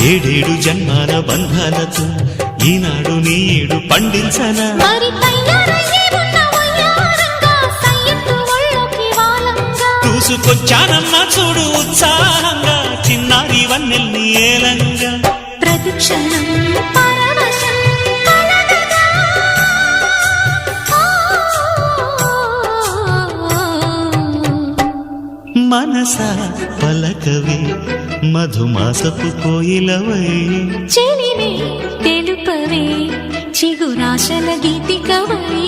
ఏడేడు జన్మాల బంధాలతో ఈనాడు నీడు పండించనా మరి తయారయ్యే ఉన్న వయ్యారంగా సయ్యత్తు ఒళ్ళోకి వాలంగా చూసుకొచ్చానమ్మా చూడు ఉత్సాహంగా చిన్నారి వన్నెల్ని ఏలంగా ప్రతిక్షణం పరవశం కలగగా మనసా పలకవే మధుమాసపు కోయిలవై చెలివే తెలుపవే చిగురాశల గీతికవై